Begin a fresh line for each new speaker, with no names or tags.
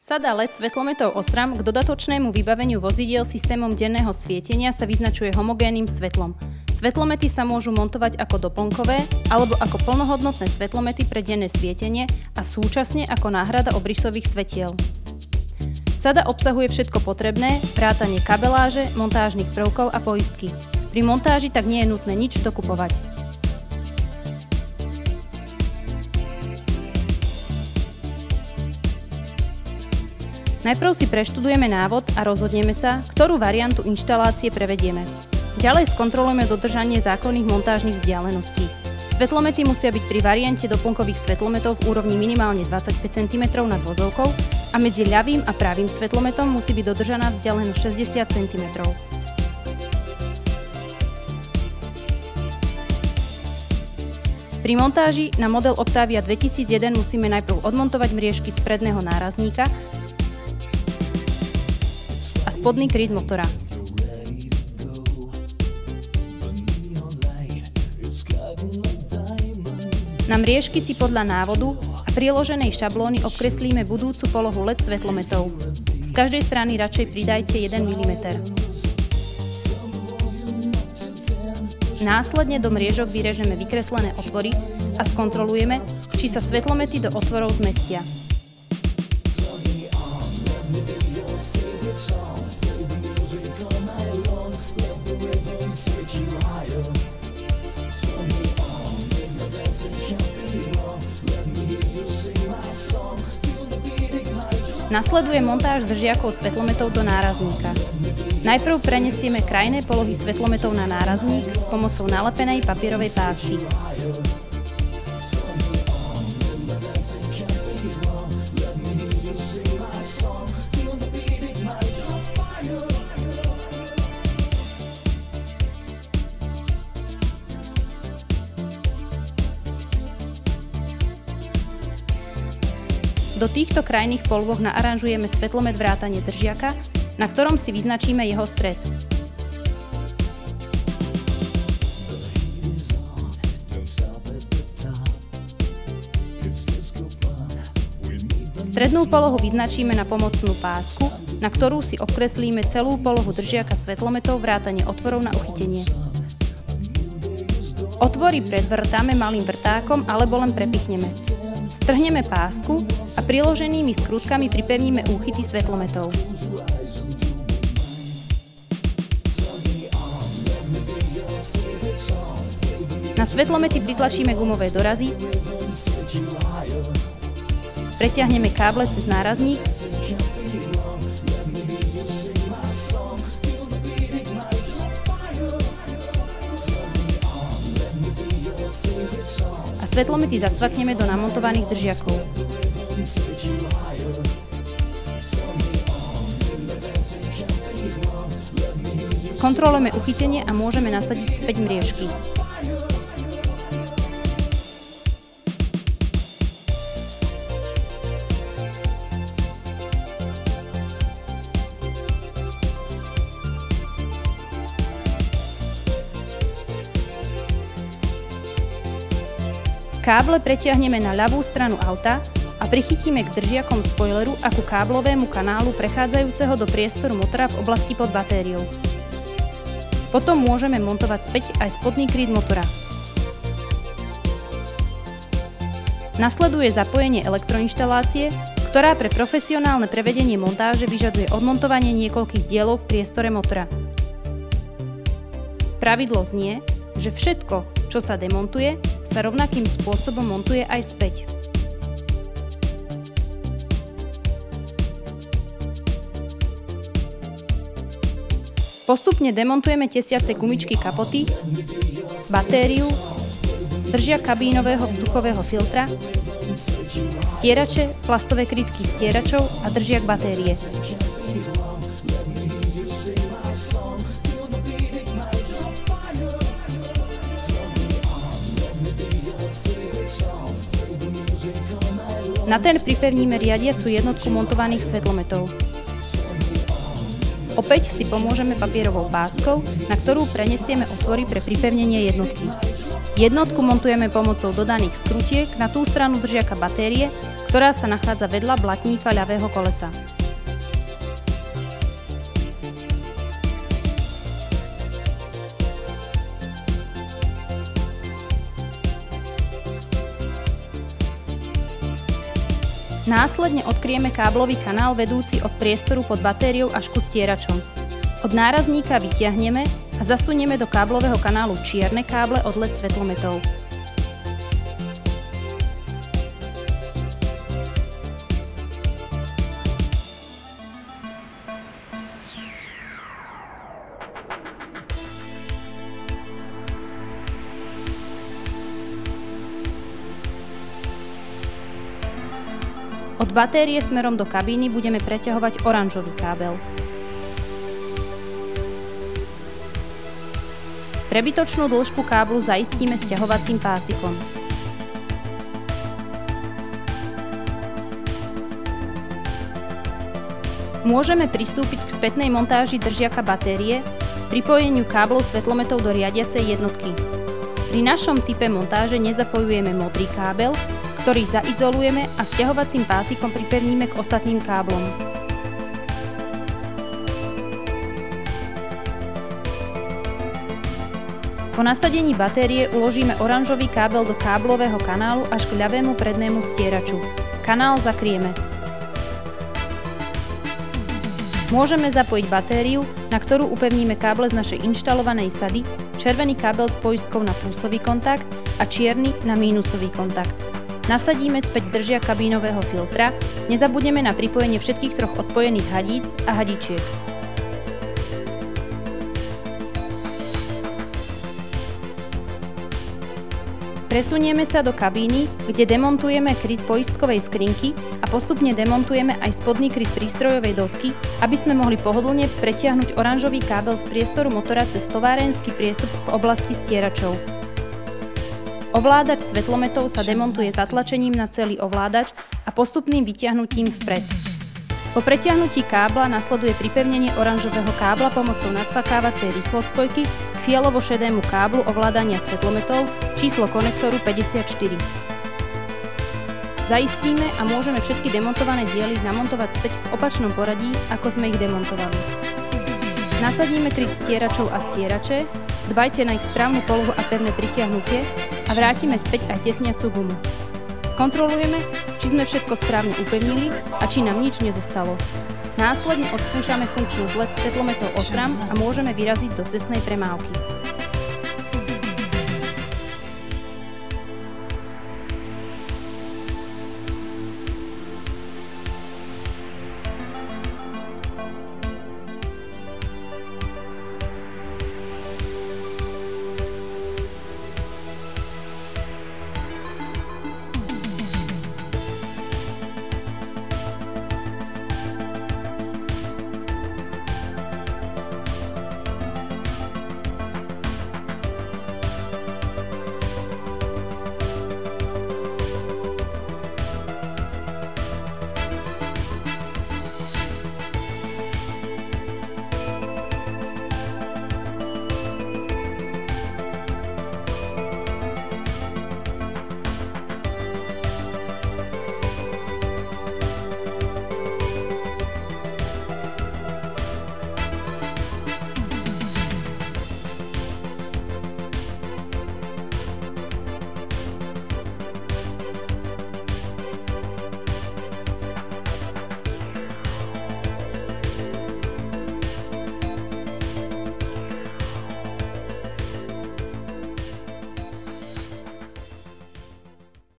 Sada LED svetlometov Osram k dodatočnému vybaveniu vozidiel systémom denného svietenia sa vyznačuje homogénnym svetlom. Svetlomety sa môžu montovať ako doplnkové alebo ako plnohodnotné svetlomety pre denné svietenie a súčasne ako náhrada obrysových svetiel. Sada obsahuje všetko potrebné, vrátane kabeláže, montážnych prvkov a poistky. Pri montáži tak nie je nutné nič dokupovať. Najprv si preštudujeme návod a rozhodneme sa, ktorú variantu inštalácie prevedieme. Ďalej skontrolujeme dodržanie zákonných montážnych vzdialeností. Svetlomety musia byť pri variante doplnkových svetlometov v úrovni minimálne 25 cm nad vozovkou a medzi ľavým a pravým svetlometom musí byť dodržaná vzdialenosť 60 cm. Pri montáži na model Octavia 2001 musíme najprv odmontovať mriežky z predného nárazníka a spodný kryt motora. Na mriežky si podľa návodu a priloženej šablóny obkreslíme budúcu polohu LED svetlometov. Z každej strany radšej pridajte 1 mm. Následne do mriežok vyrežeme vykreslené otvory a skontrolujeme, či sa svetlomety do otvorov zmestia. Nasleduje montáž držiakov svetlometov do nárazníka. Najprv prenesieme krajné polohy svetlometov na nárazník s pomocou nalepenej papierovej pásky. Do týchto krajných polôch naaranžujeme svetlomet vrátane držiaka, na ktorom si vyznačíme jeho stred. Strednú polohu vyznačíme na pomocnú pásku, na ktorú si obkreslíme celú polohu držiaka svetlometov vrátane otvorov na uchytenie. Otvory predvrtáme malým vrtákom alebo len prepichneme. Strhneme pásku a priloženými skrutkami pripevníme úchyty svetlometov. Na svetlomety pritlačíme gumové dorazy, preťahneme káble cez nárazník a svetlomety zacvakneme do namontovaných držiakov. Skontrolujeme uchytenie a môžeme nasadiť späť mriežky. Káble pretiahneme na ľavú stranu auta a prichytíme k držiakom spoileru a ku káblovému kanálu prechádzajúceho do priestoru motora v oblasti pod batériou. Potom môžeme montovať späť aj spodný kryt motora. Nasleduje zapojenie elektroinštalácie, ktorá pre profesionálne prevedenie montáže vyžaduje odmontovanie niekoľkých dielov v priestore motora. Pravidlo znie, že všetko, čo sa demontuje, sa rovnakým spôsobom montuje aj späť. Postupne demontujeme tesiace gumičky kapoty, batériu, držiak kabínového vzduchového filtra, stierače, plastové krytky stieračov a držiak batérie. Na ten pripevníme riadiacu jednotku montovaných svetlometov. Opäť si pomôžeme papierovou páskou, na ktorú prenesieme otvory pre pripevnenie jednotky. Jednotku montujeme pomocou dodaných skrutiek na tú stranu držiaka batérie, ktorá sa nachádza vedľa blatníka ľavého kolesa. Následne odkryjeme káblový kanál vedúci od priestoru pod batériou až ku stieračom. Od nárazníka vytiahneme a zasunieme do káblového kanálu čierne káble od LED svetlometov. Od batérie smerom do kabíny budeme preťahovať oranžový kábel. Prebytočnú dĺžku káblu zaistíme sťahovacím pásikom. Môžeme pristúpiť k spätnej montáži držiaka batérie, pripojeniu káblov svetlometov do riadiacej jednotky. Pri našom type montáže nezapojujeme modrý kábel, ktorý zaizolujeme a sťahovacím pásikom pripevníme k ostatným káblom. Po nasadení batérie uložíme oranžový kábel do káblového kanálu až k ľavému prednému stieraču. Kanál zakrieme. Môžeme zapojiť batériu, na ktorú upevníme káble z našej inštalovanej sady, červený kábel s poistkou na plusový kontakt a čierny na mínusový kontakt. Nasadíme späť držiak kabínového filtra, nezabudneme na pripojenie všetkých troch odpojených hadíc a hadičiek. Presunieme sa do kabíny, kde demontujeme kryt poistkovej skrinky a postupne demontujeme aj spodný kryt prístrojovej dosky, aby sme mohli pohodlne pretiahnuť oranžový kábel z priestoru motora cez továrenský priestup v oblasti stieračov. Ovládač svetlometov sa demontuje zatlačením na celý ovládač a postupným vytiahnutím vpred. Po pretiahnutí kábla nasleduje pripevnenie oranžového kábla pomocou nacvakávacej rýchlospojky k fialovo-šedému káblu ovládania svetlometov číslo konektoru 54. Zaistíme a môžeme všetky demontované diely namontovať späť v opačnom poradí, ako sme ich demontovali. Nasadíme kryt stieračov a stierače, dbajte na ich správnu polohu a pevné pritiahnutie a vrátime späť aj tesniacu gumu. Skontrolujeme, či sme všetko správne upevnili a či nám nič nezostalo. Následne odskúšame funkčnosť LED svetlometov Osram a môžeme vyraziť do cestnej premávky.